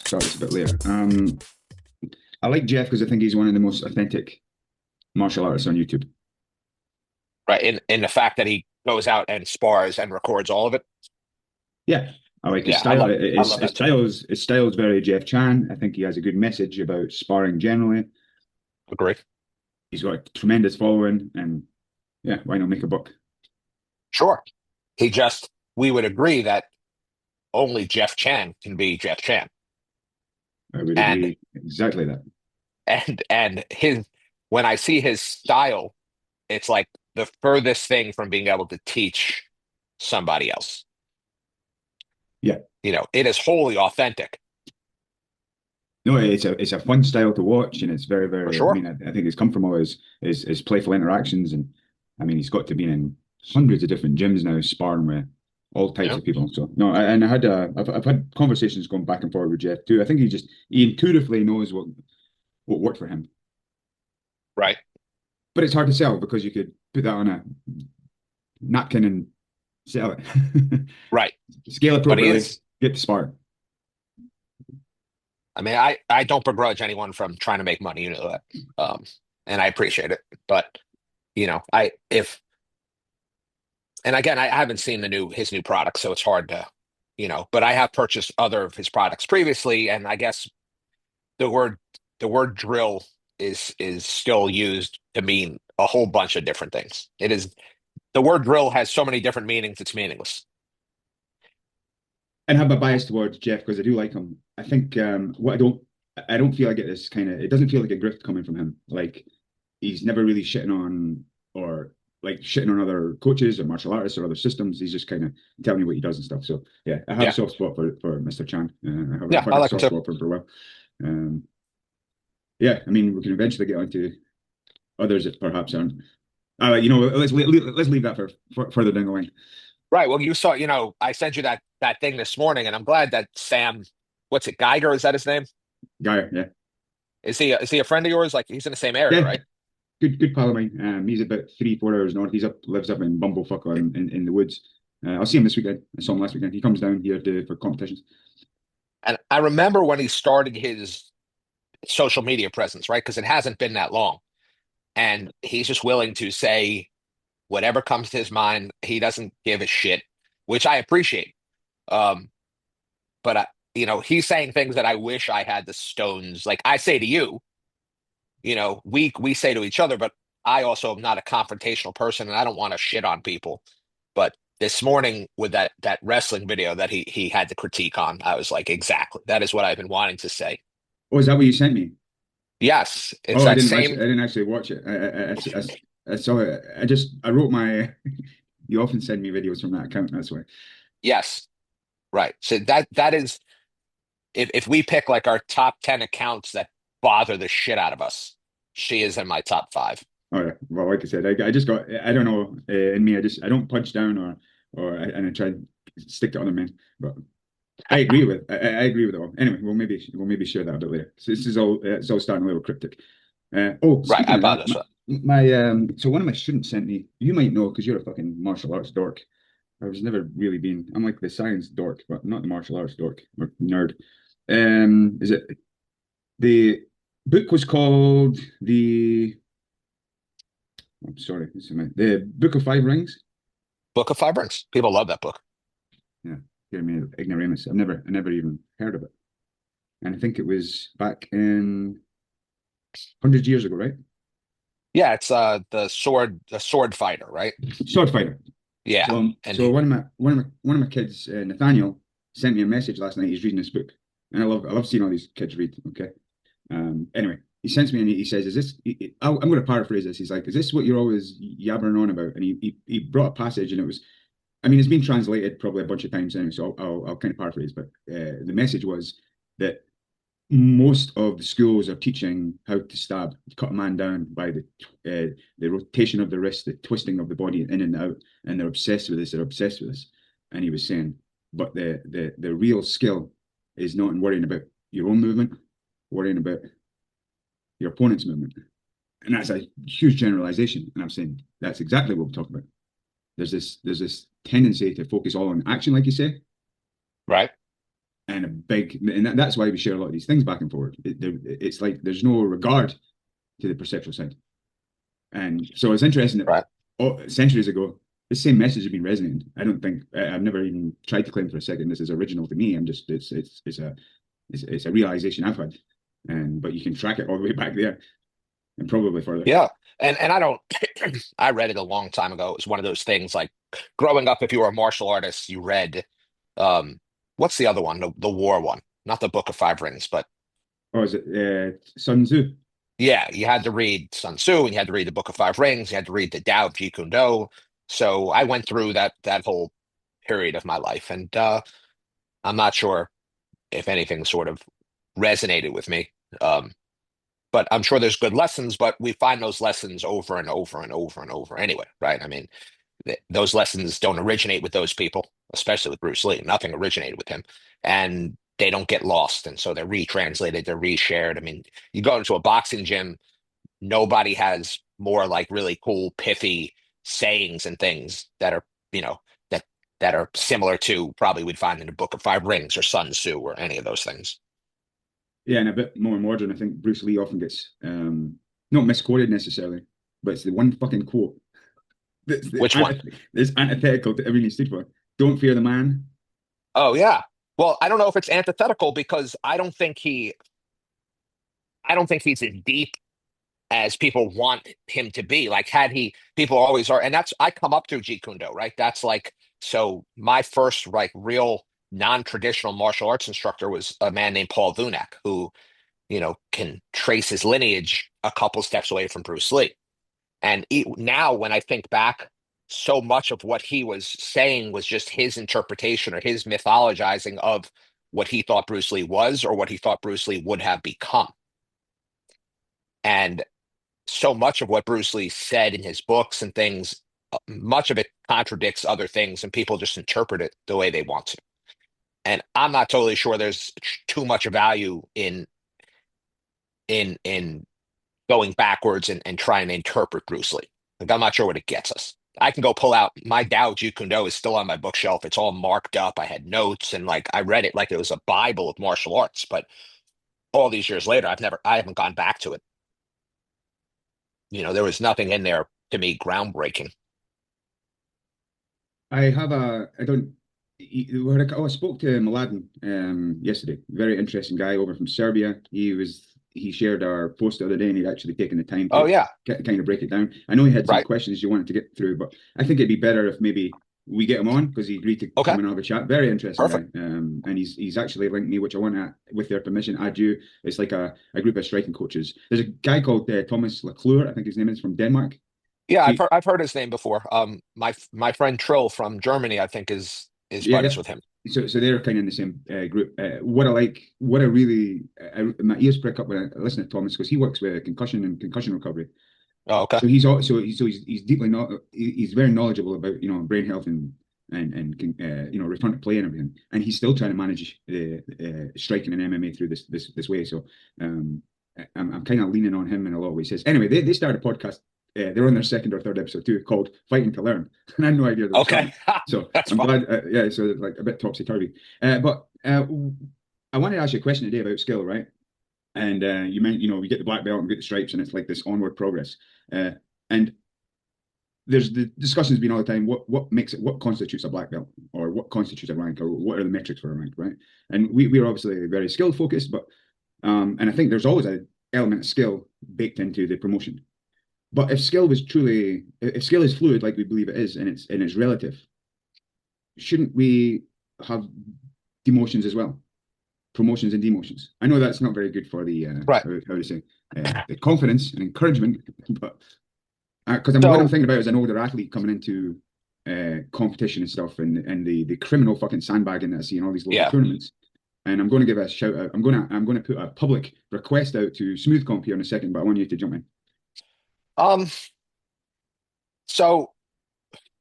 start this a bit later. I like Jeff because I think he's one of the most authentic martial artists on YouTube. Right. In the fact that he goes out and spars and records all of it. Yeah, I like his Yeah, style. I love that too. His style is very Jeff Chan. I think he has a good message about sparring generally. Agree. He's got a tremendous following, and yeah, why not make a buck? Sure. We would agree that only Jeff Chan can be Jeff Chan. I would And agree exactly that. and his when I see his style, it's like the furthest thing from being able to teach somebody else. Yeah, It is wholly authentic no, it's a fun style to watch, and it's very for very. I sure. mean, I think it's come from all his playful interactions, and I mean, he's got to be in hundreds of different gyms now, sparring with all types Yeah. of people. So no, and I've had conversations going back and forth with Jeff too. I think he intuitively knows what worked for him, Right. but it's hard to sell because you could put that on a napkin and sell it, Right. scale But he appropriately, is, get the spar. I mean, I don't begrudge anyone from trying to make money, you know that. And I appreciate it. But, I if and again, I haven't seen his new product, so it's hard to, but I have purchased other of his products previously, and I guess the word the word drill is still used to mean a whole bunch of different things. It is the word drill has so many different meanings, it's meaningless. And have a bias towards Jeff because I do like him. I think what I don't feel I get this kind of it doesn't feel like a grift coming from him. Like he's never really shitting on or like shitting on other coaches or martial artists or other systems. He's just kind of telling you what he does and stuff. So yeah, I have a Yeah. soft spot for Mr. Chan. I've Yeah, had I a like him soft too. spot for him for a while. Um, yeah, I mean we can eventually get onto others that perhaps aren't. Let's leave that for further down the line. Right. Well, you saw, I sent you that thing this morning, and I'm glad that Sam, what's it, Geiger, is that his name? Guy, yeah, Is he a friend of yours? Like he's in the same area, yeah, right? good pal of mine. He's about 3 4 hours north. Lives up in Bumblefuck in the woods. I'll see him this weekend. I saw him last weekend. He comes down here for competitions. And I remember when he started his social media presence, right? Because it hasn't been that long. And he's just willing to say whatever comes to his mind. He doesn't give a shit, which I appreciate. Um, but he's saying things that I wish I had the stones. Like I say to you, we say to each other, but I also am not a confrontational person, and I don't want to shit on people. But this morning with that wrestling video that he had the critique on, I was like, exactly. That is what I've been wanting to say. Oh, is that what you sent me? Yes, it's Oh, that same. I didn't actually watch it. I saw it. I wrote my. You often send me videos from that account. That's why. Yes, right. So that is if we pick like our top 10 accounts that bother the shit out of us, she is in my top five. Oh yeah. Well, like I said, I just got. I don't know. In me, I don't punch down and I try to stick to other men. But I agree with it all. Anyway, we'll maybe share that a bit later. So this is all it's all starting a little cryptic. Right, I Speaking of that, apologize for that. so one of my students sent me. You might know because you're a fucking martial arts dork. I was never really been. I'm like the science dork, but not the martial arts dork or nerd. Is it the book was called the? I'm sorry, the Book of Five Rings. Book of Five Rings. People love that book. Yeah, hear me ignoramus. I never even heard of it, and I think it was back in hundreds of years ago, right? Yeah, it's the sword fighter, right? Sword Fighter. Yeah. And So one of my kids, Nathaniel, sent me a message last night. He's reading this book, and I love seeing all these kids read. Okay. Anyway, he sends me and he says, "Is this?" I'm going to paraphrase this. He's like, "Is this what you're always yabbering on about?" And he brought a passage, and it was, I mean, it's been translated probably a bunch of times anyway, so I'll kind of paraphrase. But the message was that most of the schools are teaching how to stab, cut a man down by the rotation of the wrist, the twisting of the body in and out, and they're obsessed with this. They're obsessed with this. And he was saying, but the real skill is not in worrying about your own movement, worrying about your opponent's movement. And that's a huge generalization. And I'm saying that's exactly what we're talking about. There's this tendency to focus all on action, like you say, right. and a big, and that's why we share a lot of these things back and forward. It's like there's no regard to the perceptual side. And so it's interesting that Right. centuries ago, the same message had been resonating. I don't think I've never even tried to claim for a second this is original to me. I'm just it's a realization I've had, and but you can track it all the way back there and probably further. Yeah. And I don't I read it a long time ago. It was one of those things like growing up, if you were a martial artist, you read um what's the other one? The war one. Not the Book of Five Rings, but Or is it Sun Tzu? yeah, you had to read Sun Tzu and you had to read the Book of Five Rings, you had to read the Tao of Jeet Kune Do. So I went through that whole period of my life, and I'm not sure if anything sort of resonated with me. Um, but I'm sure there's good lessons, but we find those lessons over and over and over and over anyway, right? I mean, th those lessons don't originate with those people, especially with Bruce Lee. Nothing originated with him, and they don't get lost, and so they're retranslated, they're reshared. I mean, you go into a boxing gym, nobody has more like really cool, pithy sayings and things that are, you know, that that are similar to probably we'd find in the Book of Five Rings or Sun Tzu or any of those things. Yeah, and a bit more modern. I think Bruce Lee often gets not misquoted necessarily, but it's the one fucking quote Which one? that's antithetical to everything he stood for. Don't fear the man. Oh yeah. Well, I don't know if it's antithetical because I don't think he's as deep as people want him to be. Like had he, people always are, and that's I come up through Jeet Kune Do, right? That's like so my first like real non-traditional martial arts instructor was a man named Paul Vunak, who, you know, can trace his lineage a couple steps away from Bruce Lee. And now when I think back, so much of what he was saying was just his interpretation or his mythologizing of what he thought Bruce Lee was or what he thought Bruce Lee would have become. And so much of what Bruce Lee said in his books and things, much of it contradicts other things, and people just interpret it the way they want to. And I'm not totally sure there's too much value in going backwards and trying to interpret Bruce Lee. Like I'm not sure what it gets us. I can go pull out my Tao Jeet Kune Do is still on my bookshelf. It's all marked up. I had notes and like I read it like it was a Bible of martial arts. But all these years later, I haven't gone back to it. You know, there was nothing in there to me groundbreaking. I have a I don't oh, I spoke to Mladen yesterday. Very interesting guy over from Serbia. He shared our post the other day and he'd actually taken the time Oh to yeah, kind of break it down. I know he had some right. questions you wanted to get through, but I think it'd be better if maybe we get him on because he agreed to Okay, come and have a chat. Very interesting guy. perfect. And he's actually linked me, which I want to, with their permission, add you. It's like a group of striking coaches. There's a guy called Thomas Leclure, I think his name is from Denmark. Yeah, So I've heard his name before. My friend Trill from Germany, I think is yeah, yeah. buddies with him. So they're kind of in the same group. What I really, my ears prick up when I listen to Thomas because he works with concussion and concussion recovery. Oh, okay. So he's deeply not he's very knowledgeable about brain health and return to play and everything. And he's still trying to manage striking and MMA through this way. So I'm kind of leaning on him in a lot of ways. Anyway, they started a podcast. They're on their second or third episode too, called "Fighting to Learn," and I had no idea they were Okay. starting. So That's I'm fine. glad. Yeah, so like a bit topsy turvy. But I wanted to ask you a question today about skill, right? And you meant, we get the black belt and we get the stripes, and it's like this onward progress. And there's the discussions been all the time. What makes it? What constitutes a black belt, or what constitutes a rank, or what are the metrics for a rank, right? And we're obviously very skill focused, but and I think there's always an element of skill baked into the promotion. But if skill is fluid, like we believe it is, and it's relative, shouldn't we have demotions as well? Promotions and demotions. I know that's not very good for the Right. how to say the confidence and encouragement, but because what I'm So thinking about is an older athlete coming into competition and stuff, and the criminal fucking sandbagging that I see in all these local yeah. tournaments. And I'm going to give a shout out. I'm going to put a public request out to Smooth Comp here in a second, but I want you to jump in. Um. So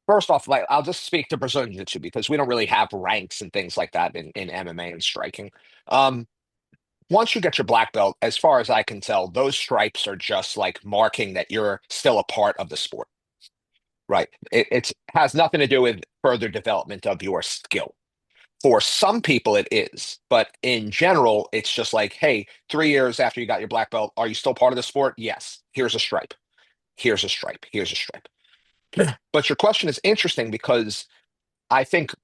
first off, like I'll just speak to Brazilian Jiu-Jitsu because we don't really have ranks and things like that in MMA and striking. Um. Once you get your black belt, as far as I can tell, those stripes are just like marking that you're still a part of the sport. Right. It's has nothing to do with further development of your skill. For some people, it is, but in general, it's just like, hey, 3 years after you got your black belt, are you still part of the sport? Yes. Here's a stripe. Here's a stripe. Here's a stripe. But your question is interesting because I think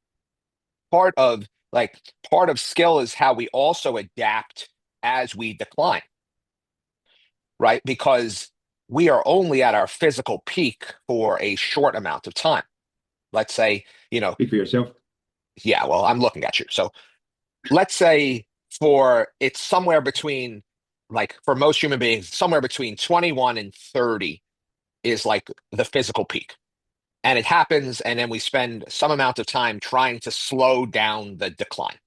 part of like part of skill is how we also adapt as we decline, right? Because we are only at our physical peak for a short amount of time. Let's say, Speak for yourself. yeah, well, I'm looking at you. So let's say for it's somewhere between like for most human beings, somewhere between 21 and 30 is like the physical peak. And it happens, and then we spend some amount of time trying to slow down the decline.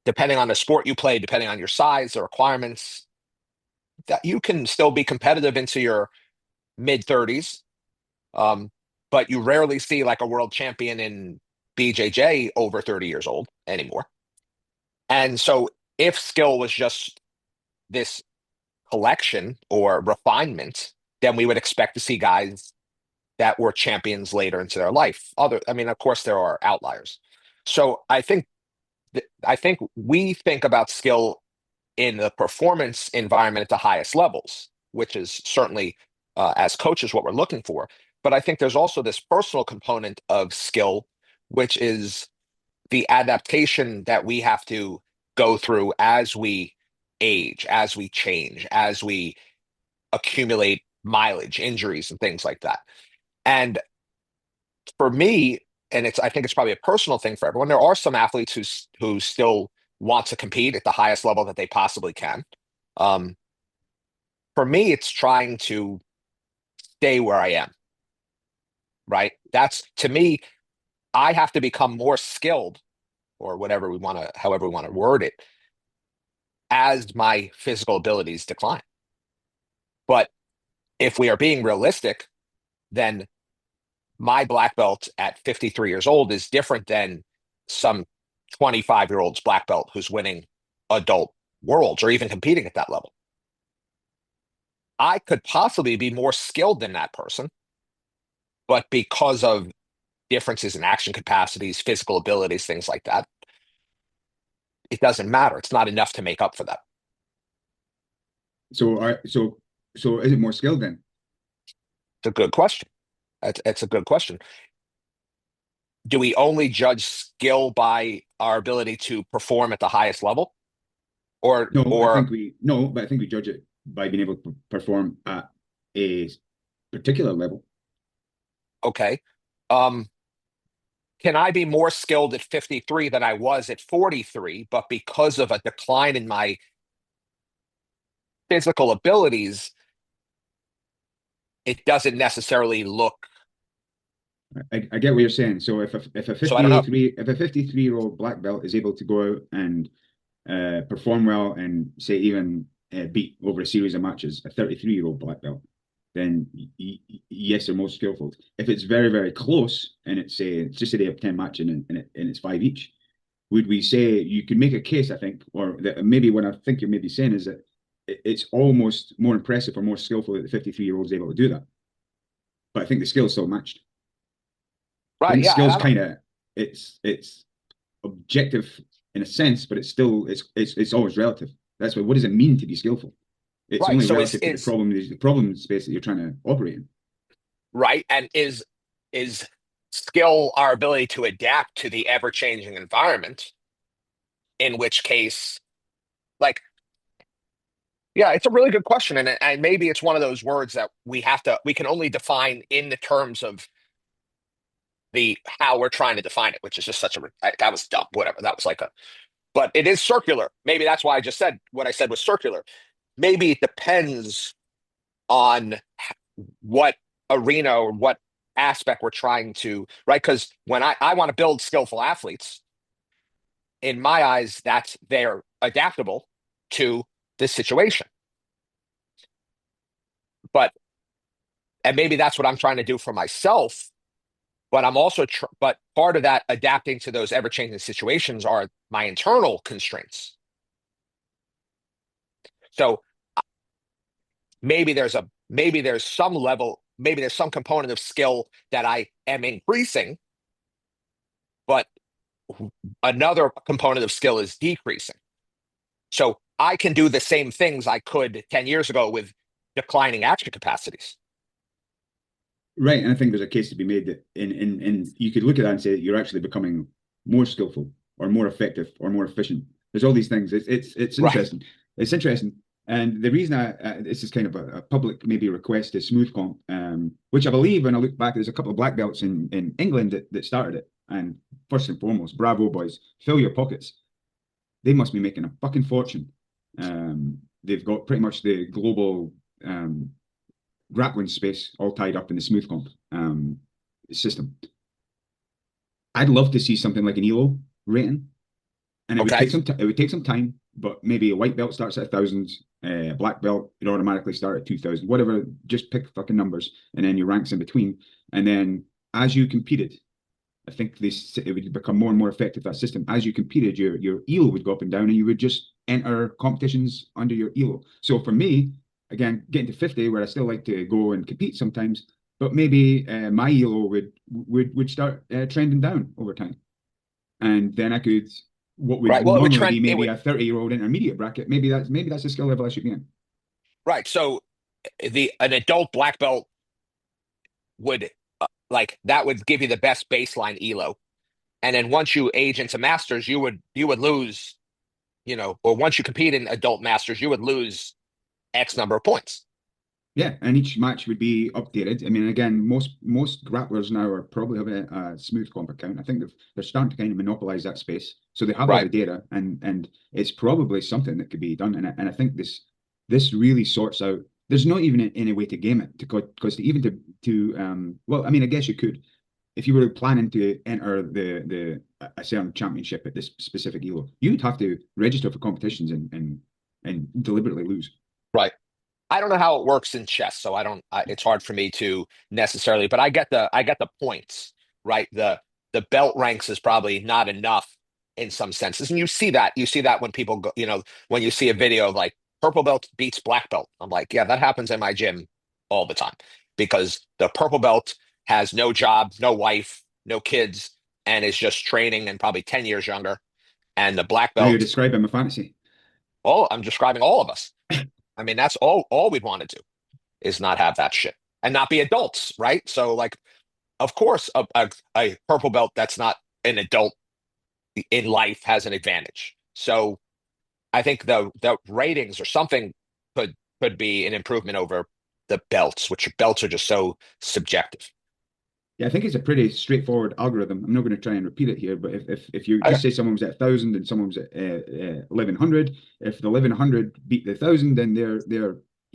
Depending on the sport you play, depending on your size, the requirements, that you can still be competitive into your mid 30s. Um, but you rarely see like a world champion in BJJ over 30 years old anymore. And so if skill was just this collection or refinement, then we would expect to see guys that were champions later into their life. I mean, of course, there are outliers. So I think we think about skill in the performance environment at the highest levels, which is certainly as coaches what we're looking for. But I think there's also this personal component of skill, which is the adaptation that we have to go through as we age, as we change, as we accumulate mileage, injuries, and things like that. And for me, and I think it's probably a personal thing for everyone. There are some athletes who still want to compete at the highest level that they possibly can. Um, for me, it's trying to stay where I am, right? That's to me, I have to become more skilled or however we want to word it, as my physical abilities decline. But if we are being realistic, then my black belt at 53 years old is different than some 25-year-old's black belt who's winning adult worlds or even competing at that level. I could possibly be more skilled than that person, but because of differences in action capacities, physical abilities, things like that, it doesn't matter. It's not enough to make up for that. So is it more skilled then? It's a good question. It's a good question. Do we only judge skill by our ability to perform at the highest level? But I think we judge it by being able to perform at a particular level. Okay. Um, can I be more skilled at 53 than I was at 43, but because of a decline in my physical abilities, it doesn't necessarily look. I get what you're saying. So if a So I don't know. 53-year-old black belt is able to go out and perform well and say even beat over a series of matches a 33-year-old black belt, then yes, they're more skillful. If it's very, very close and it's just a day of 10 matches and it's five each, would we say you could make a case, I think, or that maybe what I think you're maybe saying is that it's almost more impressive or more skillful that the 53-year-old is able to do that. But I think the skill is still matched. I Right. think Yeah. And skills I don't. kind of it's objective in a sense, but it's still it's always relative. That's what does it mean to be skillful? It's Right. only So relative to the problem space that you're trying to operate in. right. And is skill our ability to adapt to the ever-changing environment, in which case, like, yeah, it's a really good question. And maybe it's one of those words that we can only define in the terms of the how we're trying to define it, which is just that was dumb, whatever. That was but it is circular. Maybe that's why I just said what I said was circular. Maybe it depends on what arena or what aspect we're trying to, right? Because when I want to build skillful athletes, in my eyes, they're adaptable to this situation. But, and maybe that's what I'm trying to do for myself. But but part of that adapting to those ever changing situations are my internal constraints. So maybe there's some level, maybe there's some component of skill that I am increasing, but another component of skill is decreasing. So I can do the same things I could 10 years ago with declining action capacities. Right, and I think there's a case to be made that in you could look at that and say that you're actually becoming more skillful or more effective or more efficient. There's all these things. It's Right. interesting. It's interesting, and the reason this is kind of a public maybe request to smooth comp, which I believe when I look back, there's a couple of black belts in England that started it. And first and foremost, bravo boys, fill your pockets. They must be making a fucking fortune. They've got pretty much the global grappling space all tied up in the smooth comp system. I'd love to see something like an ELO rating, and it would Okay. take it would take some time, but maybe a white belt starts at 1,000, a black belt it automatically start at 2,000, whatever. Just pick fucking numbers, and then your ranks in between, and then as you competed, I think this it would become more and more effective, that system. As you competed, your elo would go up and down, and you would just enter competitions under your elo. So for me, again, getting to 50, where I still like to go and compete sometimes, but maybe my elo would start trending down over time, and then I could what would Right. Well, it would normally trend. be It maybe would. a 30-year-old intermediate bracket. Maybe that's the skill level I should be in. Right. So the an adult black belt would like that would give you the best baseline elo, and then once you age into masters, you would lose. Or once you compete in adult masters, you would lose X number of points. Yeah, and each match would be updated. I mean, again, most grapplers now are probably have a smooth comp account. I think they're starting to kind of monopolize that space, so they have all Right. the data, and it's probably something that could be done. And I think this really sorts out. There's not even any way to game it because even to well, I mean, I guess you could if you were planning to enter the a certain championship at this specific elo, you would have to register for competitions and deliberately lose. Right. I don't know how it works in chess, so I don't. It's hard for me to necessarily, but I get the points, right? The belt ranks is probably not enough in some senses, and you see that when people go, when you see a video of like purple belt beats black belt. I'm like, yeah, that happens in my gym all the time because the purple belt has no job, no wife, no kids, and is just training and probably 10 years younger, and the black Now you're belt. describing my fantasy. I'm describing all of us. I mean, that's all we'd want to do is not have that shit and not be adults, right? So, like, of course, a purple belt that's not an adult in life has an advantage. So, I think the ratings or something could be an improvement over the belts, which belts are just so subjective. Yeah, I think it's a pretty straightforward algorithm. I'm not going to try and repeat it here, but if you Okay. just say someone was at 1,000 and someone was at 1,100, if the 1,100 beat the 1,000, then their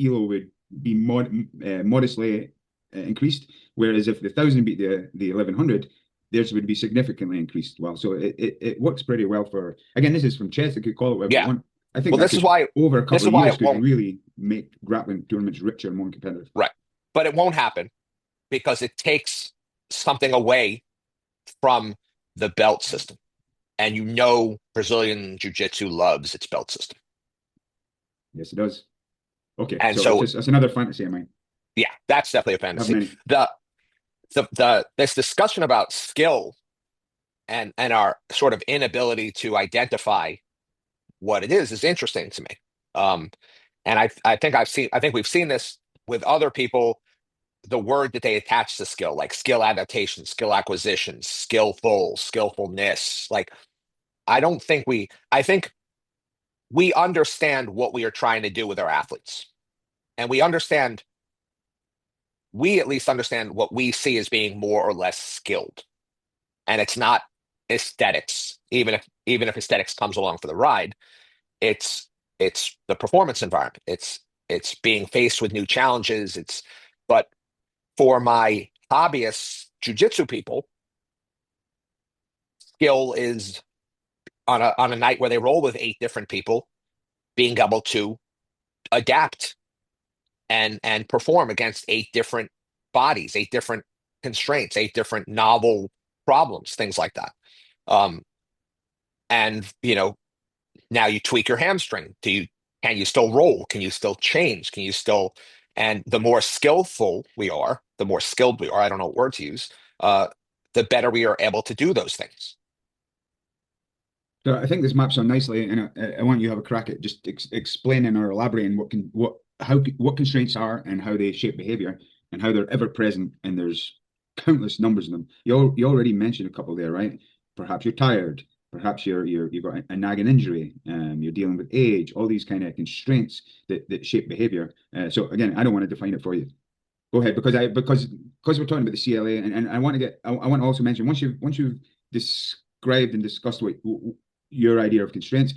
elo would be modestly increased. Whereas if the 1,000 beat the 1,100, theirs would be significantly increased. Well, so it works pretty well for. Again, this is from chess. They could call it whatever they Yeah. want. I think Well, that this is could why over a this couple is of why years it could won't. really make grappling tournaments richer and more competitive. Right. But it won't happen because it takes something away from the belt system. And Brazilian Jiu-Jitsu loves its belt system. Yes, it does. Okay, And so it's so, just that's another fantasy of mine. yeah, that's definitely a I have fantasy. many. The this discussion about skill and our sort of inability to identify what it is interesting to me. Um, and I think we've seen this with other people, the word that they attach to skill, like skill adaptation, skill acquisition, skillful, skillfulness. Like I think we understand what we are trying to do with our athletes. And we at least understand what we see as being more or less skilled. And it's not aesthetics, even if aesthetics comes along for the ride, it's it's the performance environment. It's being faced with new challenges. But for my hobbyist jujitsu people, skill is on a night where they roll with 8 different people, being able to adapt and perform against 8 different bodies, 8 different constraints, 8 different novel problems, things like that. Um, and now you tweak your hamstring. Can you still roll? Can you still change? Can you still and the more skillful we are, the more skilled we are, I don't know what word to use, the better we are able to do those things. So I think this maps on nicely, and I want you to have a crack at just explaining or elaborating what constraints are and how they shape behavior and how they're ever present. And there's countless numbers of them. You already mentioned a couple there, right? Perhaps you're tired. Perhaps you've got a nagging injury. You're dealing with age. All these kind of constraints that shape behavior. So again, I don't want to define it for you. Go ahead, because we're talking about the CLA, and I want to I want to also mention once you've described and discussed what your idea of constraints,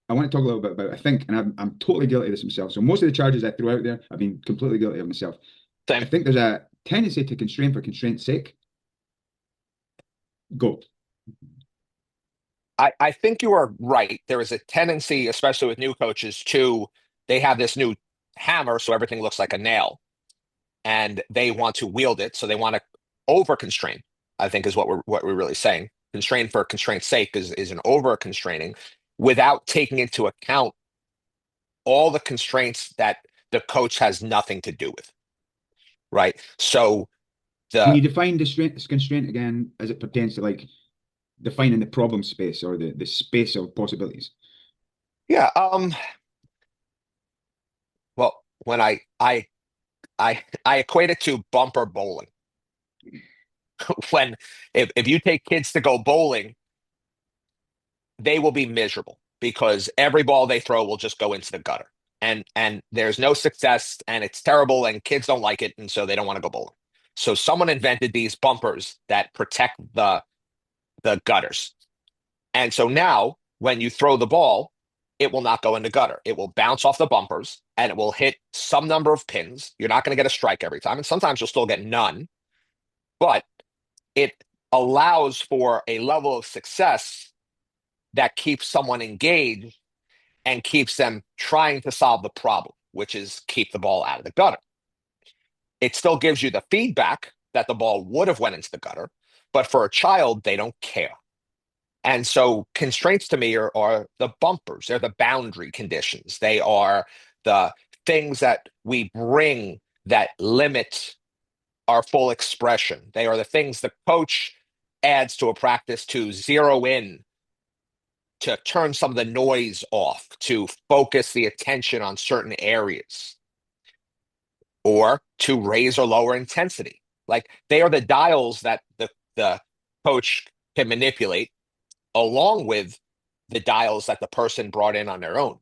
I want to talk a little bit about, I think, and I'm totally guilty of this myself. So most of the charges I threw out there, I've been completely guilty of myself. I Same. think there's a tendency to constrain for constraint's sake. Go. I think you are right. There is a tendency, especially with new coaches, to they have this new hammer, so everything looks like a nail, and they want to wield it, so they want to over constrain. I think is what we're really saying. Constrain for constraint's sake is an over constraining without taking into account all the constraints that the coach has nothing to do with, right? So Can the you define constraint again as it pertains to like defining the problem space or the space of possibilities? yeah, well, when I equate it to bumper bowling. When if you take kids to go bowling, they will be miserable because every ball they throw will just go into the gutter. And there's no success and it's terrible and kids don't like it and so they don't want to go bowling. So someone invented these bumpers that protect the gutters. And so now when you throw the ball, it will not go in the gutter. It will bounce off the bumpers and it will hit some number of pins. You're not going to get a strike every time. And sometimes you'll still get none, but it allows for a level of success that keeps someone engaged and keeps them trying to solve the problem, which is keep the ball out of the gutter. It still gives you the feedback that the ball would have went into the gutter, but for a child, they don't care. And so constraints to me are the bumpers. They're the boundary conditions. They are the things that we bring that limit our full expression. They are the things the coach adds to a practice to zero in, to turn some of the noise off, to focus the attention on certain areas, or to raise or lower intensity. Like they are the dials that the coach can manipulate along with the dials that the person brought in on their own.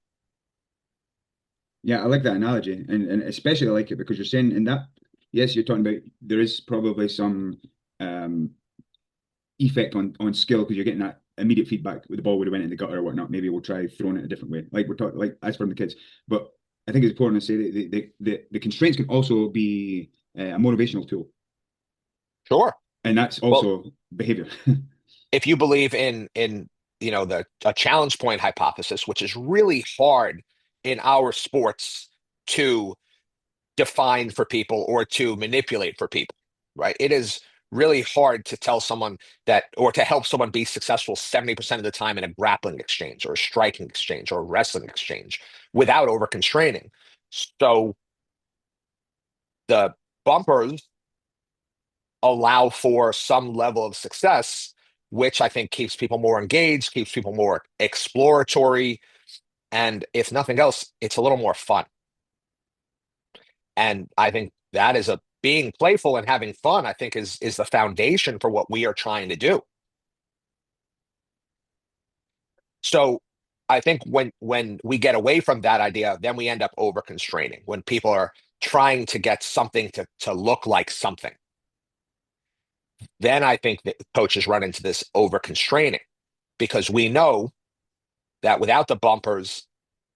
Yeah, I like that analogy, and especially I like it because you're saying in that, yes, you're talking about there is probably some um effect on skill because you're getting that immediate feedback with the ball would have went in the gutter or whatnot. Maybe we'll try throwing it a different way, like we're talking like as from the kids. But I think it's important to say that the constraints can also be a motivational tool, Sure. and that's Well, also behavior. if you believe in the a challenge point hypothesis, which is really hard in our sports to define for people or to manipulate for people, right? It is really hard to tell someone that or to help someone be successful 70% of the time in a grappling exchange or a striking exchange or a wrestling exchange without over constraining. So the bumpers allow for some level of success, which I think keeps people more engaged, keeps people more exploratory, and if nothing else, it's a little more fun. And I think that is a being playful and having fun, I think is the foundation for what we are trying to do. So I think when we get away from that idea, then we end up over constraining when people are trying to get something to look like something. Then I think that coaches run into this over constraining because we know that without the bumpers,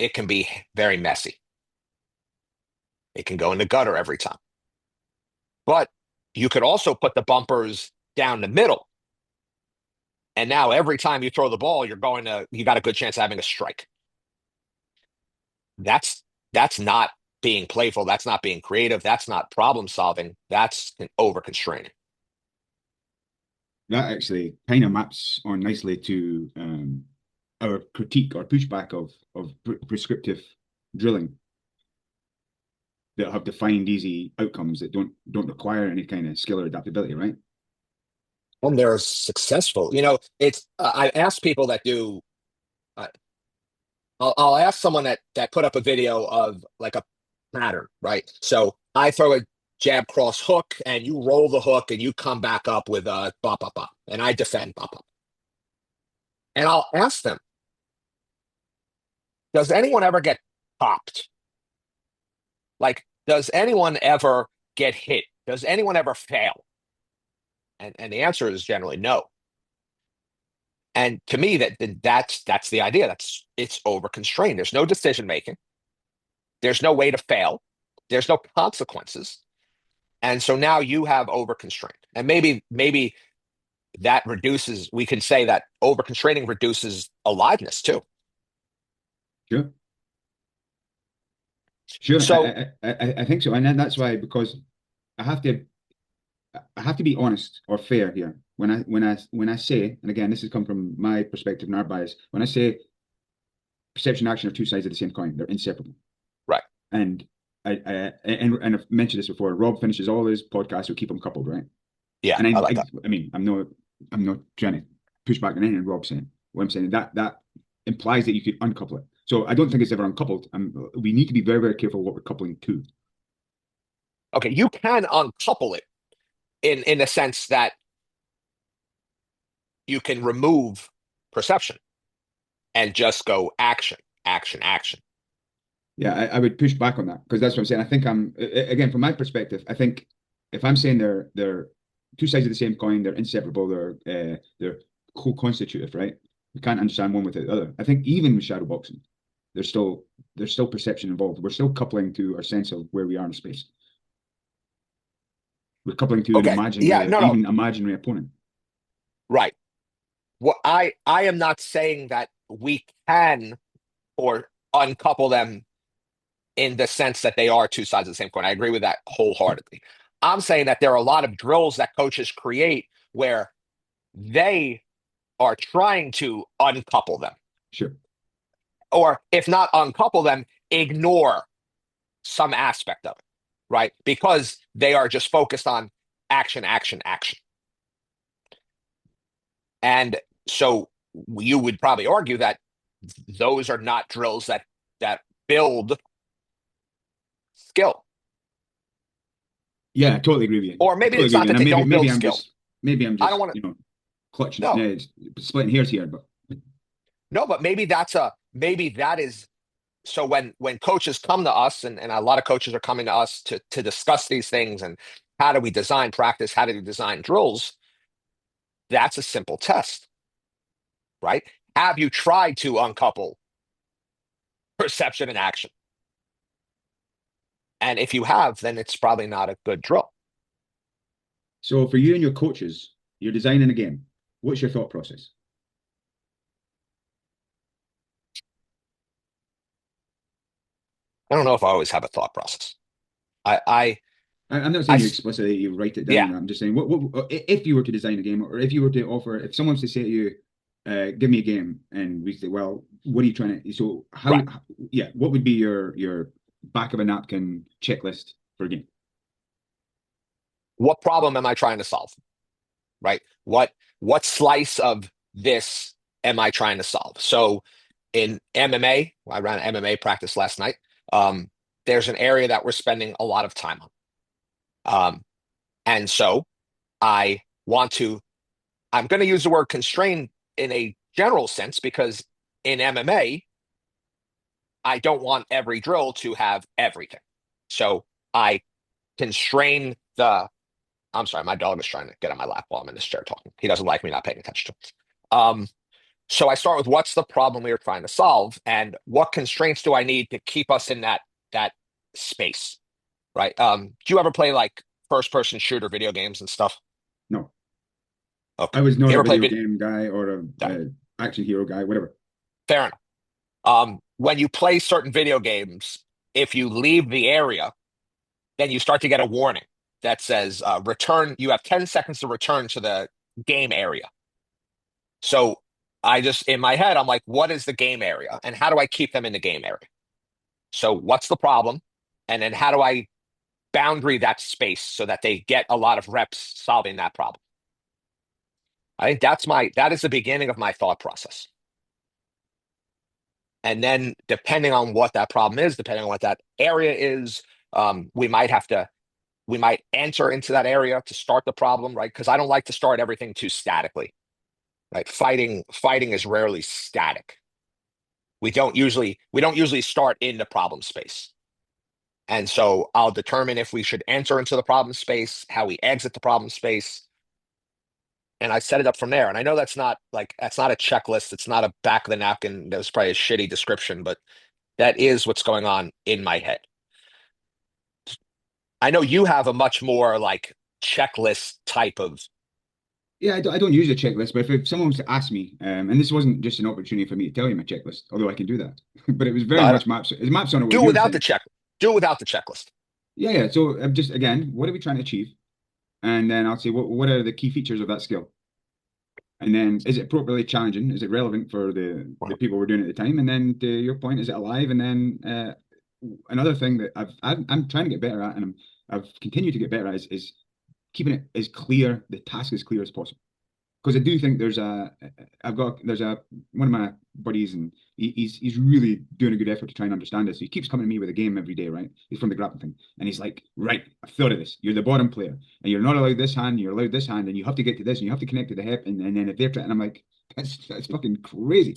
it can be very messy. It can go in the gutter every time. But you could also put the bumpers down the middle. And now every time you throw the ball, you got a good chance of having a strike. That's not being playful. That's not being creative. That's not problem solving. That's an over constraining. That actually kind of maps on nicely to our critique or pushback of prescriptive drilling that have defined easy outcomes that don't require any kind of skill or adaptability, right? And they're successful. It's I ask people that do I, I'll ask someone that put up a video of like a pattern, right? So I throw a jab cross hook, and you roll the hook, and you come back up with a bop bop bop, and I defend bop bop. And I'll ask them, does anyone ever get popped? Like, does anyone ever get hit? Does anyone ever fail? And the answer is generally no. And to me, that's the idea. It's over constrained. There's no decision making. There's no way to fail. There's no consequences. And so now you have over constraint. And maybe that reduces, we can say that over constraining reduces aliveness too. Sure. Sure, So I think so, and then that's why, because I have to I have to be honest or fair here when I say, and again, this has come from my perspective and our bias. When I say perception and action are two sides of the same coin, they're inseparable. right. And and I've mentioned this before. Rob finishes all his podcasts with keep them coupled, right? Yeah, And I like that. I mean, I'm not trying to push back on anything Rob's saying. What I'm saying, that implies that you could uncouple it. So I don't think it's ever uncoupled. We need to be very, very careful what we're coupling to. Okay, you can uncouple it in the sense that you can remove perception and just go action, action, action. Yeah, I would push back on that because that's what I'm saying. I think again, from my perspective, I think if I'm saying they're two sides of the same coin, they're inseparable, they're co-constitutive, right? We can't understand one without the other. I think even with shadow boxing, there's still perception involved. We're still coupling to our sense of where we are in space. We're coupling to an Okay, yeah, imaginary, no, no, even imaginary opponent. right. What I am not saying that we can or uncouple them in the sense that they are two sides of the same coin. I agree with that wholeheartedly. I'm saying that there are a lot of drills that coaches create where they are trying to uncouple them, Sure. or if not uncouple them, ignore some aspect of it, right? Because they are just focused on action, action, action. And so you would probably argue that those are not drills that build skill. Yeah, I totally agree with you. Or I maybe totally it's agree with not you. that And they maybe don't build skill. maybe I'm I don't just, want to, clutching no, splitting hairs here, but no, but maybe that is. So when coaches come to us, and a lot of coaches are coming to us to discuss these things, and how do we design practice, how do we design drills, that's a simple test, right? Have you tried to uncouple perception and action? And if you have, then it's probably not a good drill. so for you and your coaches, you're designing a game. What's your thought process? I don't know if I always have a thought process. I, I'm not I, saying you explicitly you write it yeah, down. I'm just saying what if you were to design a game, or if you were to offer, if someone was to say to you, give me a game, and we say, well, what are you trying to? So right. yeah, what would be your back of a napkin checklist for a game? What problem am I trying to solve? Right? What slice of this am I trying to solve? So in MMA, I ran an MMA practice last night. Um, there's an area that we're spending a lot of time on. And so I want to, I'm going to use the word constrain in a general sense because in MMA, I don't want every drill to have everything. So I constrain the, I'm sorry, my dog is trying to get on my lap while I'm in this chair talking. He doesn't like me not paying attention to him. So I start with what's the problem we are trying to solve, and what constraints do I need to keep us in that space, right? Do you ever play like first person shooter video games and stuff? No, Okay. I was not You a ever play video video? game guy or No. a action hero guy, whatever. Fair enough. When you play certain video games, if you leave the area, then you start to get a warning that says return. You have 10 seconds to return to the game area. So I just, in my head, I'm like, what is the game area? And how do I keep them in the game area? So what's the problem? And then how do I boundary that space so that they get a lot of reps solving that problem? I think that is the beginning of my thought process. And then depending on what that problem is, depending on what that area is, we might enter into that area to start the problem, right? Because I don't like to start everything too statically. Right? Fighting is rarely static. We don't usually start in the problem space. And so I'll determine if we should enter into the problem space, how we exit the problem space, and I set it up from there. And I know that's not a checklist. It's not a back of the napkin. That was probably a shitty description, but that is what's going on in my head. I know you have a much more like checklist type of. Yeah, I don't use a checklist, but if someone was to ask me, and this wasn't just an opportunity for me to tell you my checklist, although I can do that, but it was No, very much maps. It maps on what do it you're without the saying. check. Do it without the checklist. Yeah, yeah. So I'm just again, what are we trying to achieve? And then I'll say, what are the key features of that skill? And then is it appropriately challenging? Is it relevant for the people we're doing at the time? And then to your point, is it alive? And then another thing that I'm trying to get better at, and I've continued to get better at, is keeping it as clear, the task as clear as possible. Because I do think there's a one of my buddies, and he's really doing a good effort to try and understand this. He keeps coming to me with a game every day, right? He's from the grappling thing, and he's like, right, I've thought of this. You're the bottom player, and you're not allowed this hand. You're allowed this hand, and you have to get to this, and you have to connect to the hip, and then if they're trying, and I'm like, that's fucking crazy.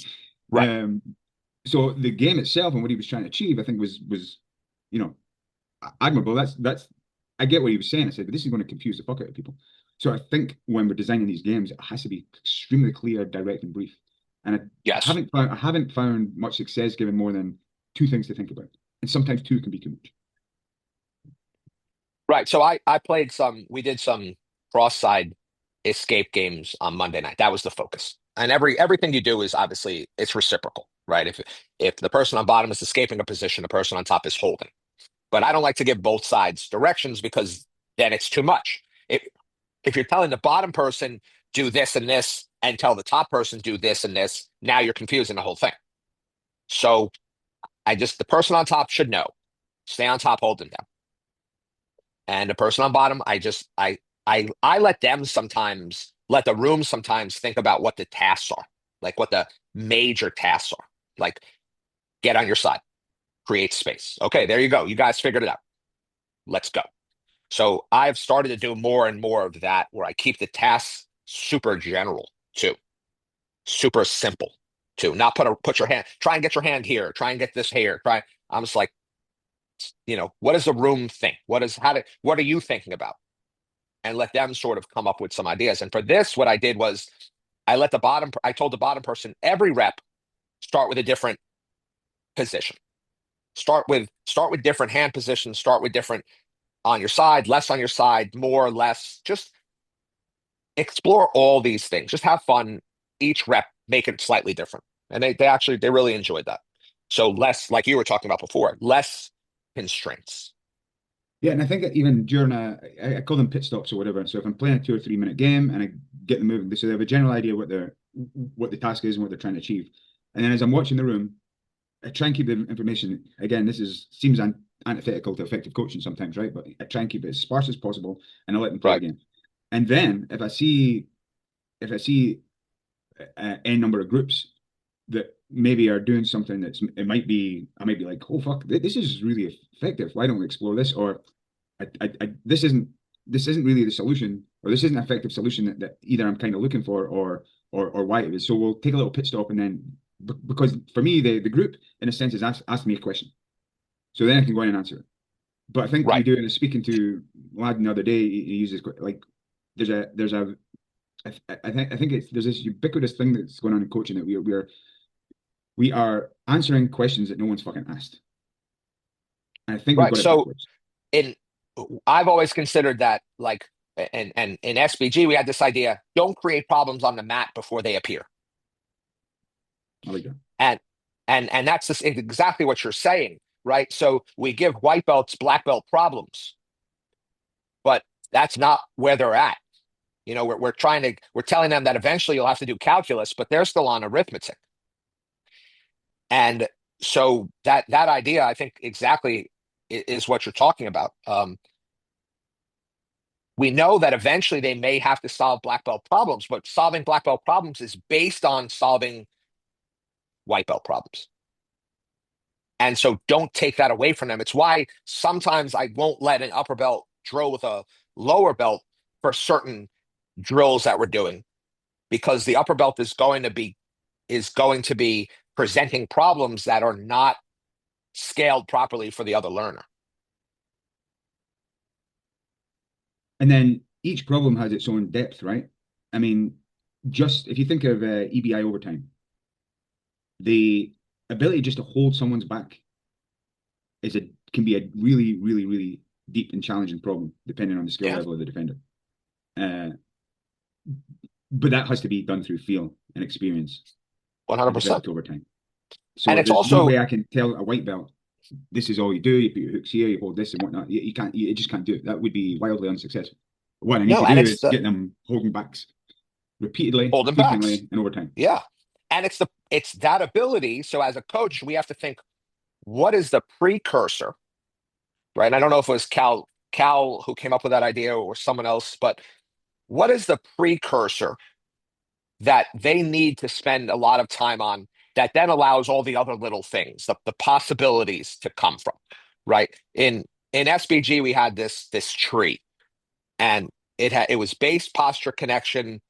Right. Um, so the game itself and what he was trying to achieve, I think was you know admirable. That's I get what he was saying. I said, but this is going to confuse the fuck out of people. So I think when we're designing these games, it has to be extremely clear, direct, and brief. And Yes. I haven't found much success giving more than two things to think about. And sometimes two can be too much. Right. So I played some. We did some cross side escape games on Monday night. That was the focus. And everything you do is obviously it's reciprocal, right? If the person on bottom is escaping a position, the person on top is holding. But I don't like to give both sides directions because then it's too much. If you're telling the bottom person do this and this and tell the top person do this and this, now you're confusing the whole thing. So the person on top should know. Stay on top, hold them down. And the person on bottom, I let them sometimes let the room sometimes think about what the tasks are, like what the major tasks are. Like get on your side, create space. Okay, there you go. You guys figured it out. Let's go. So I've started to do more and more of that where I keep the tasks super general too, super simple too. Not put your hand, try and get your hand here, try and get this here. I'm just like, what does the room think? What are you thinking about? And let them sort of come up with some ideas. And for this, what I did was I told the bottom person every rep, start with a different position. Start with different hand positions, start with different on your side, less on your side, more or less. Just explore all these things. Just have fun. Each rep, make it slightly different. And they really enjoyed that. So less, like you were talking about before, less constraints. Yeah, and I think that even during I call them pit stops or whatever. So if I'm playing a 2 or 3 minute game and I get them moving, so they have a general idea what the task is and what they're trying to achieve. And then as I'm watching the room, I try and keep the information. Again, seems antithetical to effective coaching sometimes, right? But I try and keep it as sparse as possible, and I let them play the Right. game. And then if I see n number of groups that maybe are doing something I might be like, oh fuck, this is really effective. Why don't we explore this? Or this isn't really the solution, or this isn't an effective solution that either I'm kind of looking for or why it is. So we'll take a little pit stop and then because for me the group in a sense is asking me a question, so then I can go in and answer it. But I think we Right. do it. Speaking to Lad the other day, he uses like there's a I think it's there's this ubiquitous thing that's going on in coaching that we are answering questions that no one's fucking asked. And I think we've Right. got it So backwards. in I've always considered that like and in SBG we had this idea, don't create problems on the mat before they appear. I like that. And and that's just exactly what you're saying, right? So we give white belts black belt problems, but that's not where they're at. We're telling them that eventually you'll have to do calculus, but they're still on arithmetic. And so that idea, I think exactly is what you're talking about. We know that eventually they may have to solve black belt problems, but solving black belt problems is based on solving white belt problems. And so don't take that away from them. It's why sometimes I won't let an upper belt drill with a lower belt for certain drills that we're doing, because the upper belt is going to be presenting problems that are not scaled properly for the other learner. And then each problem has its own depth, right? I mean, just if you think of EBI overtime, the ability just to hold someone's back can be a really, really, really deep and challenging problem, depending on the skill Yeah, level of the defender. Uh, but that has to be done through feel and experience and 100%. developed over time. And So it's there's no also, way I can tell a white belt, this is all you do. You put your hooks here, you hold this and whatnot. You can't, you just can't do it. That would be wildly unsuccessful. What I need no, to and do it's is the get them holding backs repeatedly, holding backs. frequently, and over time. Yeah. And it's that ability. So as a coach, we have to think, what is the precursor, right? And I don't know if it was Cal who came up with that idea or someone else, but what is the precursor that they need to spend a lot of time on that then allows all the other little things, the possibilities to come from, right? In SBG, we had this tree, and it was base, posture, connection,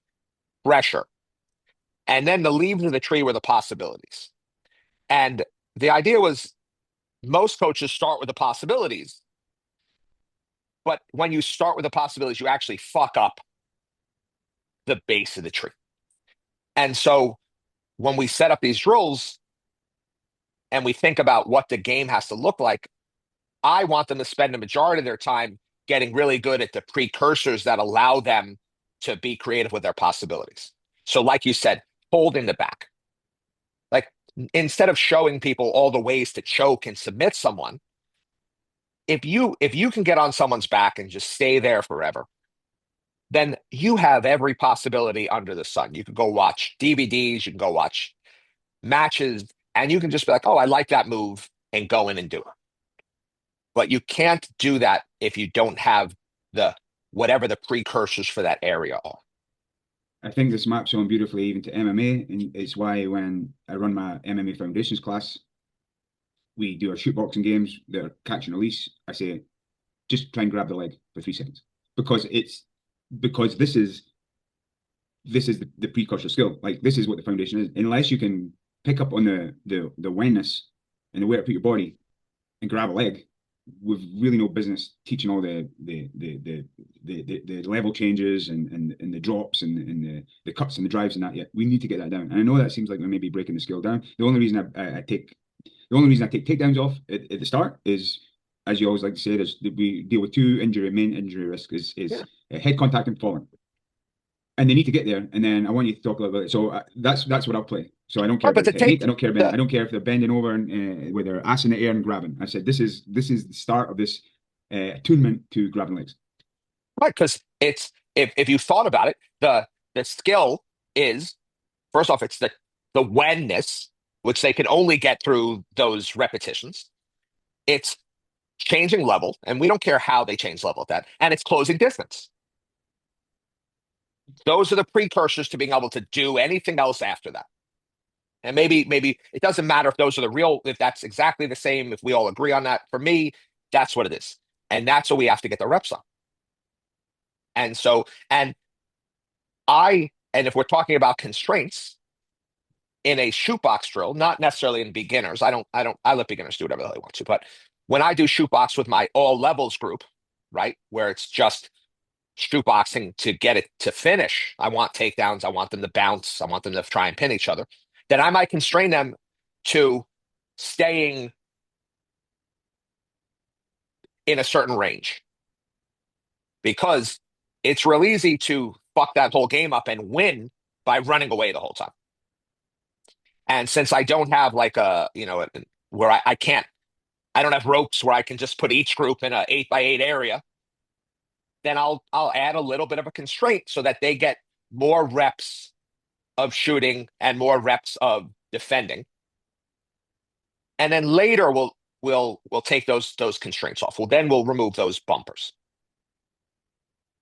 pressure. And then the leaves of the tree were the possibilities. And the idea was most coaches start with the possibilities, but when you start with the possibilities, you actually fuck up the base of the tree. And so when we set up these drills and we think about what the game has to look like, I want them to spend the majority of their time getting really good at the precursors that allow them to be creative with their possibilities. So, like you said, holding the back. Like instead of showing people all the ways to choke and submit someone, if you can get on someone's back and just stay there forever, then you have every possibility under the sun. You can go watch DVDs, you can go watch matches, and you can just be like, oh, I like that move, and go in and do it. But you can't do that if you don't have the whatever the precursors for that area are. I think this maps on beautifully even to MMA, and it's why when I run my MMA foundations class, we do our shoot boxing games, they're catch and release. I say, just try and grab the leg for 3 seconds because this is the precursor skill. Like this is what the foundation is. Unless you can pick up on the awareness and the way to put your body and grab a leg, we've really no business teaching all the level changes and the drops and the cuts and the drives and that yet. We need to get that down. And I know that seems like we may be breaking the skill down. The only reason I take takedowns off at the start is, as you always like to say, we deal with main injury risk is Yeah. head contact and falling. And they need to get there. And then I want you to talk a little bit. So that's what I'll play. So I don't care Right, about but the to technique. I take don't care about. I the don't care if they're bending over and with their ass in the air and grabbing. I said this is the start of this attunement to grabbing legs. right, because it's if you thought about it, the skill is first off, it's the wenness, which they can only get through those repetitions. It's changing level, and we don't care how they change level at that, and it's closing distance. Those are the precursors to being able to do anything else after that. And maybe it doesn't matter if those are the real, if that's exactly the same, if we all agree on that. For me, that's what it is. And that's what we have to get the reps on. And so, and if we're talking about constraints in a shootbox drill, not necessarily in beginners, I let beginners do whatever they want to. But when I do shootbox with my all levels group, right, where it's just shootboxing to get it to finish, I want takedowns, I want them to bounce, I want them to try and pin each other, then I might constrain them to staying in a certain range because it's real easy to fuck that whole game up and win by running away the whole time. And since I don't have like where I can't, I don't have ropes where I can just put each group in a 8x8 area, then I'll add a little bit of a constraint so that they get more reps of shooting and more reps of defending. And then later we'll take those constraints off. We'll remove those bumpers.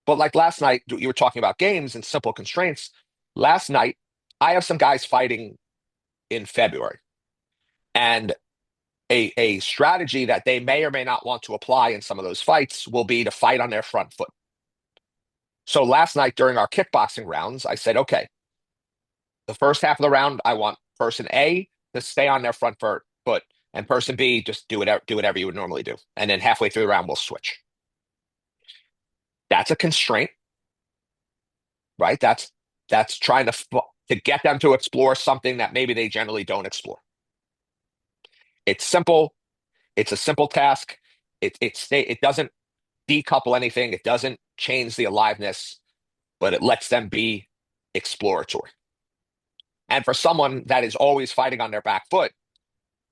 But like last night, you were talking about games and simple constraints. Last night, I have some guys fighting in February, and a strategy that they may or may not want to apply in some of those fights will be to fight on their front foot. So last night during our kickboxing rounds, I said, okay, the first half of the round, I want person A to stay on their foot, and person B just do whatever you would normally do. And then halfway through the round, we'll switch. That's a constraint, right? That's trying to get them to explore something that maybe they generally don't explore. It's simple. It's a simple task. It doesn't decouple anything. It doesn't change the aliveness, but it lets them be exploratory. And for someone that is always fighting on their back foot,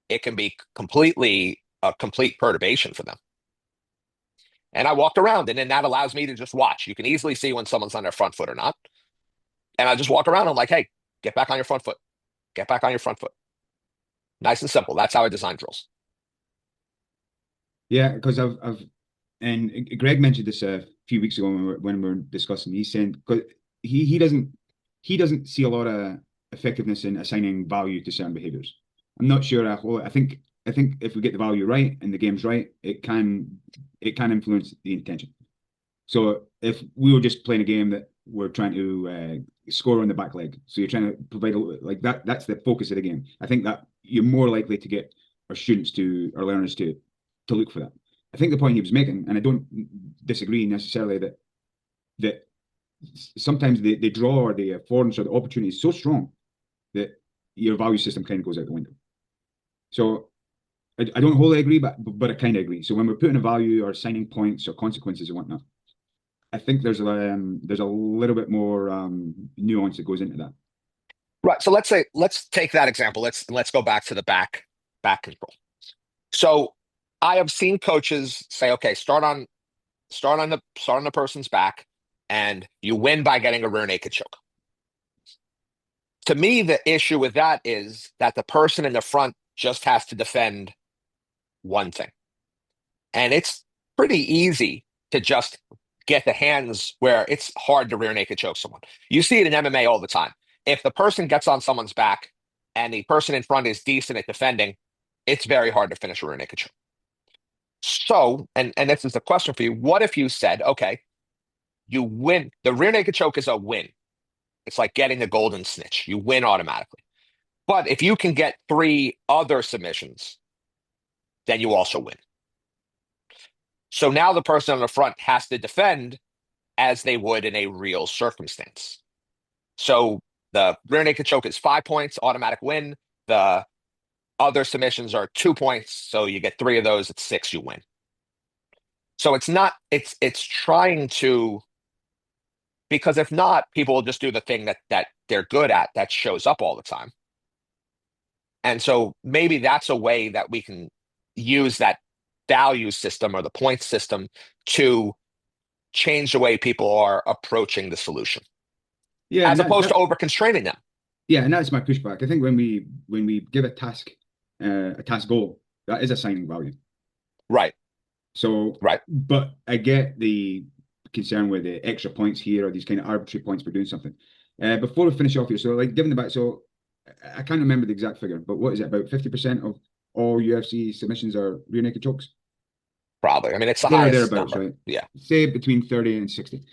it can be completely a complete perturbation for them. And I walked around, and then that allows me to just watch. You can easily see when someone's on their front foot or not. And I just walk around. I'm like, hey, get back on your front foot. Get back on your front foot. Nice and simple. That's how I design drills. Yeah, because and Greg mentioned this a few weeks ago when we were discussing. He's saying because he doesn't see a lot of effectiveness in assigning value to certain behaviors. I'm not sure. I think if we get the value right and the game's right, it can influence the intention. So if we were just playing a game that we're trying to score on the back leg, so you're trying to provide like that's the focus of the game. I think that you're more likely to get our learners to look for that. I think the point he was making, and I don't disagree necessarily that sometimes the draw or the affordance or the opportunity is so strong that your value system kind of goes out the window. So I don't wholly agree, but I kind of agree. So when we're putting a value or assigning points or consequences and whatnot, I think there's a little bit more nuance that goes into that. Right. So let's take that example. Let's go back to the back control. So I have seen coaches say, okay, start on the person's back, and you win by getting a rear naked choke. To me, the issue with that is that the person in the front just has to defend one thing. And it's pretty easy to just get the hands where it's hard to rear naked choke someone. You see it in MMA all the time. If the person gets on someone's back and the person in front is decent at defending, it's very hard to finish a rear naked choke. So, and this is the question for you. What if you said, okay, you win. The rear naked choke is a win. It's like getting the golden snitch. You win automatically. But if you can get three other submissions, then you also win. So now the person on the front has to defend as they would in a real circumstance. So the rear naked choke is 5 points, automatic win. The other submissions are 2 points. So you get three of those, it's six, you win. So it's trying to, because if not, people will just do the thing that they're good at that shows up all the time. And so maybe that's a way that we can use that value system or the point system to change the way people are approaching the solution, Yeah, as opposed to over constraining them. yeah, and that's my pushback. I think when we give a task goal, that is assigning value. Right. So, Right. but I get the concern with the extra points here or these kind of arbitrary points for doing something. Before we finish off here, so like given the back, so I can't remember the exact figure, but what is it? About 50% of all UFC submissions are rear naked chokes. Probably. I mean, it's the There or highest thereabouts, number. right? Yeah. Say between 30 and 60.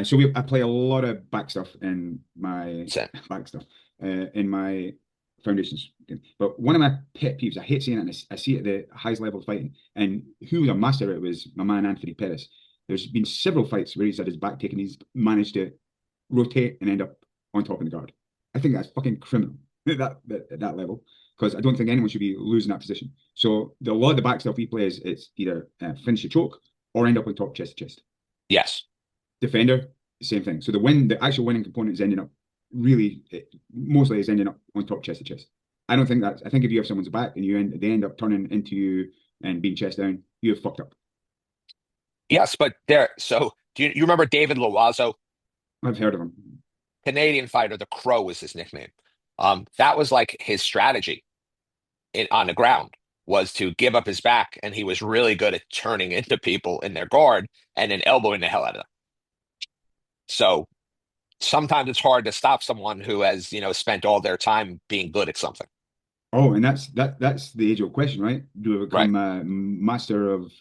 So I play a lot of back stuff in my Same. back stuff in my foundations. But one of my pet peeves, I hate seeing it, and I see it at the highest level of fighting. And who was a master at it was my man Anthony Pettis. There's been several fights where he's had his back taken, he's managed to rotate and end up on top of the guard. I think that's fucking criminal at that level, because I don't think anyone should be losing that position. So a lot of the back stuff we play is it's either finish a choke or end up on top chest to chest. Yes. Defender, same thing. So the actual winning component is ending up mostly is ending up on top chest to chest. I don't think that's. I think if you have someone's back and they end up turning into you and being chest down, you have fucked up. Yes, but so do you remember David Loazo? I've heard of him. Canadian fighter, the Crow was his nickname. That was like his strategy on the ground, was to give up his back, and he was really good at turning into people in their guard and then elbowing the hell out of them. So sometimes it's hard to stop someone who has, spent all their time being good at something. Oh, and that's the age-old question, right? Do I Right. become a master of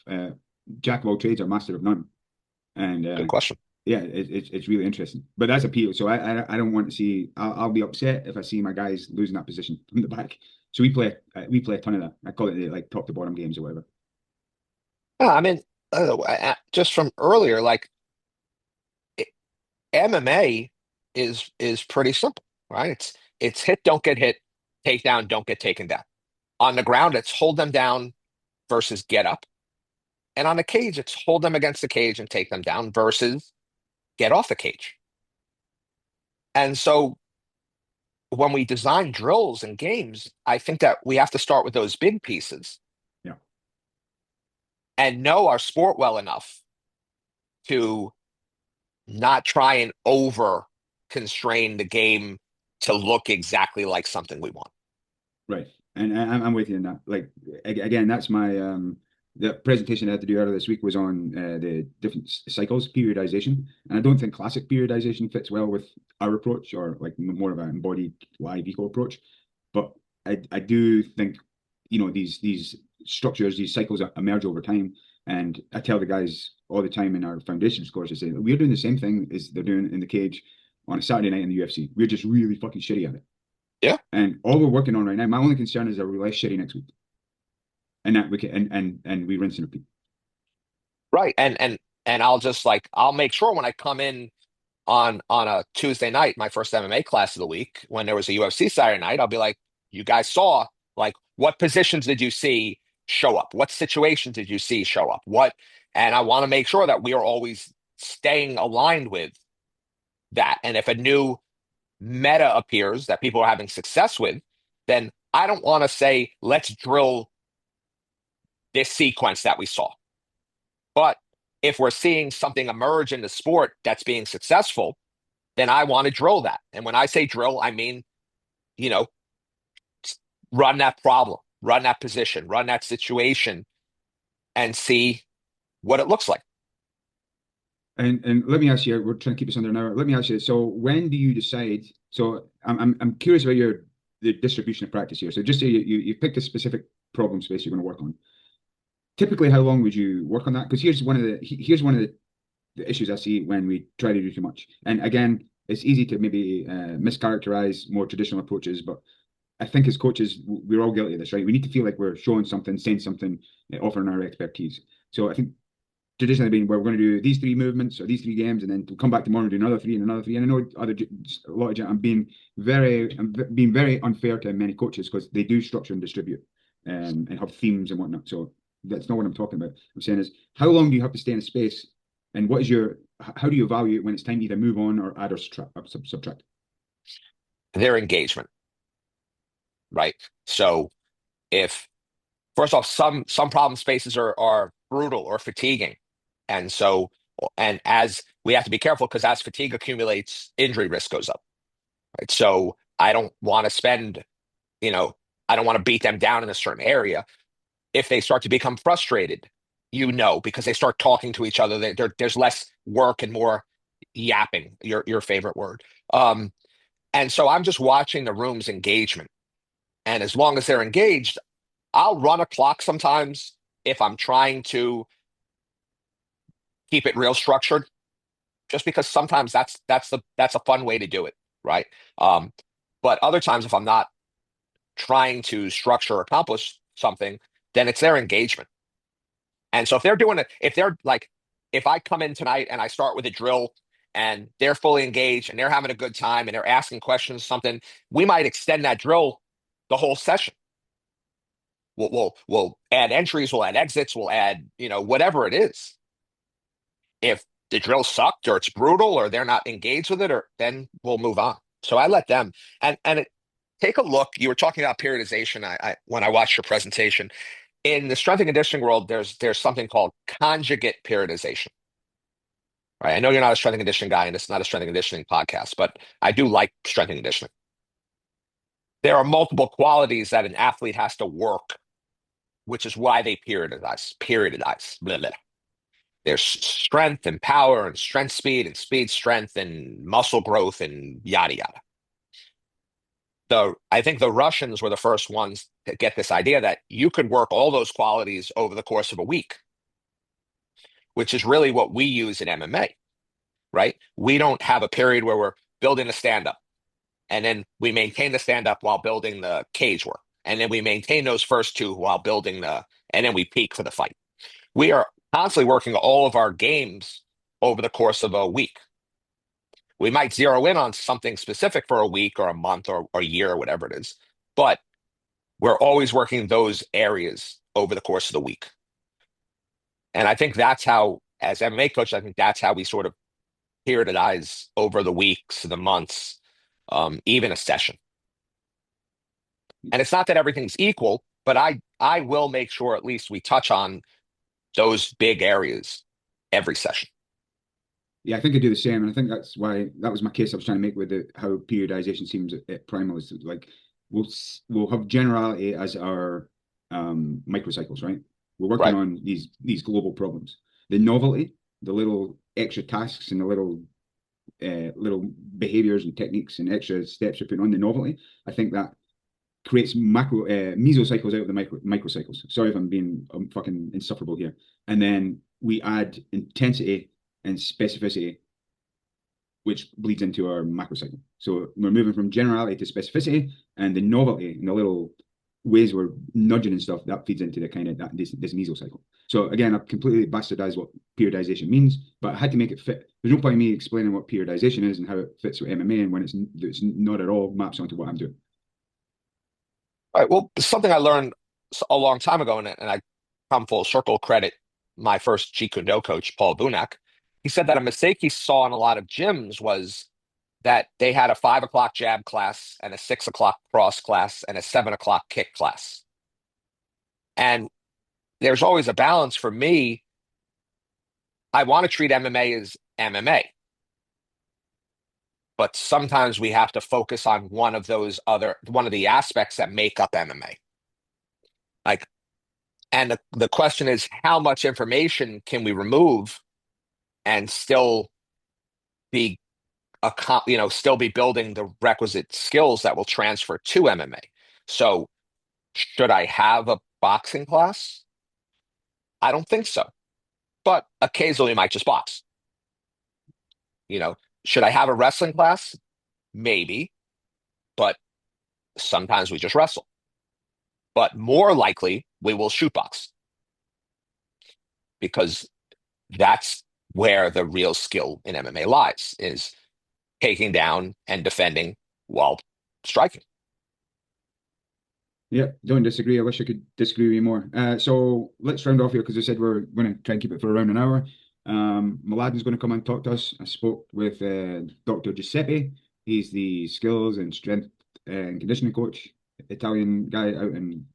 jack of all trades or master of none? And Good question. yeah, it's really interesting. But that's appeal. So I don't want to see. I'll be upset if I see my guys losing that position from the back. So we play a ton of that. I call it like top to bottom games or whatever. Yeah, I mean, just from earlier, like it- MMA is pretty simple, right? It's hit, don't get hit, take down, don't get taken down. On the ground, it's hold them down versus get up. And on the cage, it's hold them against the cage and take them down versus get off the cage. And so when we design drills and games, I think that we have to start with those big pieces Yeah. and know our sport well enough to not try and over constrain the game to look exactly like something we want. Right. And I'm with you in that. Like again, that's my the presentation I had to do earlier this week was on the different cycles, periodization. And I don't think classic periodization fits well with our approach or like more of an embodied live eco approach. But I do think, these structures, these cycles emerge over time. And I tell the guys all the time in our foundations course, I say, we're doing the same thing as they're doing in the cage on a Saturday night in the UFC. We're just really fucking shitty at it. Yeah, And all we're working on right now, my only concern is that we're less shitty next week. And that we can and we rinse and repeat. right. And I'll just like I'll make sure when I come in on a Tuesday night, my first MMA class of the week, when there was a UFC Saturday night, I'll be like, you guys saw like what positions did you see show up? What situations did you see show up? What? And I want to make sure that we are always staying aligned with that. And if a new meta appears that people are having success with, then I don't want to say, let's drill this sequence that we saw. But if we're seeing something emerge in the sport that's being successful, then I want to drill that. And when I say drill, I mean, you know, run that problem, run that position, run that situation, and see what it looks like. And let me ask you, we're trying to keep this under an hour. Let me ask you, so when do you decide? So I'm curious about the distribution of practice here. So just say you picked a specific problem space you're going to work on. Typically, how long would you work on that? Because here's one of the issues I see when we try to do too much. And again, it's easy to maybe mischaracterize more traditional approaches, but I think as coaches, we're all guilty of this, right? We need to feel like we're showing something, saying something, offering our expertise. So I think traditionally been where we're going to do these three movements or these three games, and then we'll come back tomorrow and do another three and another three. And I know a lot of I'm being very unfair to many coaches because they do structure and distribute and have themes and whatnot. So that's not what I'm talking about. I'm saying is how long do you have to stay in a space, and how do you evaluate when it's time to either move on or add or subtract? Their engagement, right? So if first off, some problem spaces are brutal or fatiguing. And so, and as we have to be careful because as fatigue accumulates, injury risk goes up, right? So I don't want to spend, you know, I don't want to beat them down in a certain area. If they start to become frustrated, because they start talking to each other, there's less work and more yapping, your favorite word. Um, and so I'm just watching the room's engagement. And as long as they're engaged, I'll run a clock sometimes if I'm trying to keep it real structured, just because sometimes that's a fun way to do it, right? Um, but other times, if I'm not trying to structure or accomplish something, then it's their engagement. And so if they're doing it, if they're like, if I come in tonight and I start with a drill and they're fully engaged and they're having a good time and they're asking questions, something, we might extend that drill the whole session. We'll add entries, we'll add exits, we'll add, whatever it is. If the drill sucked or it's brutal or they're not engaged with it, or then we'll move on. So I let them take a look. You were talking about periodization. I when I watched your presentation in the strength and conditioning world, there's something called conjugate periodization. Right. I know you're not a strength and conditioning guy, and it's not a strength and conditioning podcast, but I do like strength and conditioning. There are multiple qualities that an athlete has to work, which is why they periodize. Periodize. Blah, blah. There's strength and power and strength speed and speed strength and muscle growth and yada yada. I think the Russians were the first ones to get this idea that you could work all those qualities over the course of a week, which is really what we use in MMA, right? We don't have a period where we're building a stand-up, and then we maintain the stand-up while building the cage work, and then we maintain those first two while building and then we peak for the fight. We are constantly working all of our games over the course of a week. We might zero in on something specific for a week or a month or a year or whatever it is, but we're always working those areas over the course of the week. And I think that's how, as MMA coach, I think that's how we sort of periodize over the weeks, the months, even a session. And it's not that everything's equal, but I will make sure at least we touch on those big areas every session. Yeah, I think I do the same, and I think that's why that was my case I was trying to make with how periodization seems at Primal is like we'll have generality as our microcycles, right? We're working Right. on these global problems. The novelty, the little extra tasks, and the little behaviors and techniques and extra steps you're putting on the novelty. I think that creates mesocycles out of the microcycles. Sorry if I'm fucking insufferable here. And then we add intensity and specificity, which bleeds into our macrocycle. So we're moving from generality to specificity, and the novelty and the little ways we're nudging and stuff that feeds into the kind of this mesocycle. So again, I've completely bastardized what periodization means, but I had to make it fit. There's no point in me explaining what periodization is and how it fits with MMA, and when it's not at all maps onto what I'm doing. All right. Well, something I learned a long time ago, and I come full circle credit my first Jeet Kune Do coach, Paul Bunak. He said that a mistake he saw in a lot of gyms was that they had a 5 o'clock jab class and a 6 o'clock cross class and a 7 o'clock kick class. And there's always a balance for me. I want to treat MMA as MMA, but sometimes we have to focus on one of the aspects that make up MMA. Like, and the question is, how much information can we remove and still be still be building the requisite skills that will transfer to MMA? So, should I have a boxing class? I don't think so. But occasionally, I might just box. Should I have a wrestling class? Maybe, but sometimes we just wrestle. But more likely, we will shoot box because that's where the real skill in MMA lies, is taking down and defending while striking. Yeah, don't disagree. I wish I could disagree with you more. So let's round off here because I said we're going to try and keep it for around an hour. Mladen's going to come and talk to us. I spoke with Dr. Giuseppe. He's the skills and strength and conditioning coach, Italian guy out in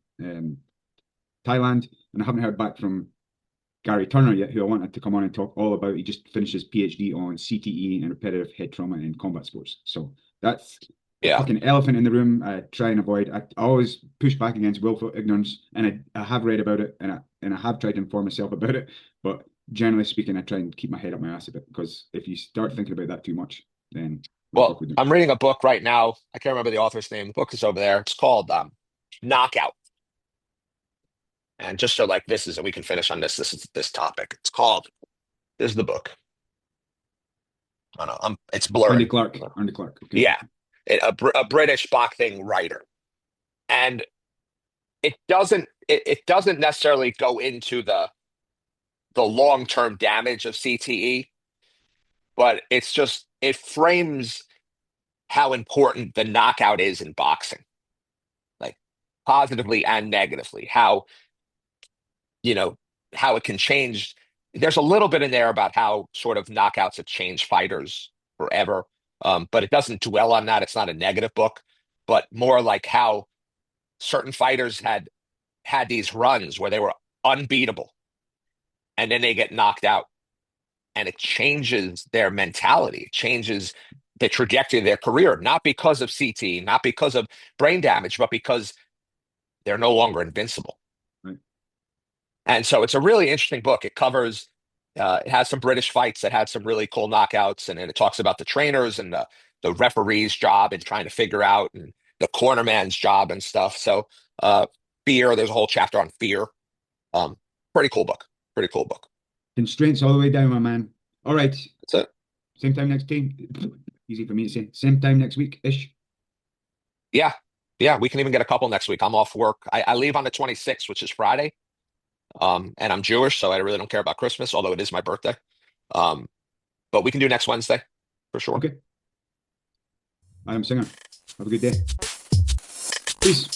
Thailand. And I haven't heard back from Gary Turner yet, who I wanted to come on and talk all about. He just finished his PhD on CTE and repetitive head trauma in combat sports. So that's a Yeah. fucking elephant in the room. I try and avoid. I always push back against willful ignorance, and I have read about it, and I have tried to inform myself about it. But generally speaking, I try and keep my head up my ass a bit, because if you start thinking about that too much, then Well, I'm reading a book right now. I can't remember the author's name. The book is over there. It's called Knockout. And just so like this is, we can finish on this topic. It's called. This is the book. I don't know. It's blurry. Andy Clark. Okay. Yeah, a British boxing writer, and it doesn't necessarily go into the long-term damage of CTE, but it frames how important the knockout is in boxing, like positively and negatively, you know, how it can change. There's a little bit in there about how sort of knockouts have changed fighters forever. But it doesn't dwell on that. It's not a negative book, but more like how certain fighters had these runs where they were unbeatable and then they get knocked out, and it changes their mentality, it changes the trajectory of their career, not because of CT, not because of brain damage, but because they're no longer invincible. Right. And so it's a really interesting book. It has some British fights that had some really cool knockouts, and then it talks about the trainers and the referee's job in trying to figure out, and the corner man's job and stuff. So fear, there's a whole chapter on fear. Um, Pretty cool book. Pretty cool book. Constraints all the way down, my man. All right. That's it. Same time next team. Easy for me to say. Same time next week-ish. Yeah. Yeah, we can even get a couple next week. I'm off work. I leave on the 26th, which is Friday. And I'm Jewish, so I really don't care about Christmas, although it is my birthday. Um, but we can do next Wednesday for sure. Okay. I am Singer. Have a good day. Peace.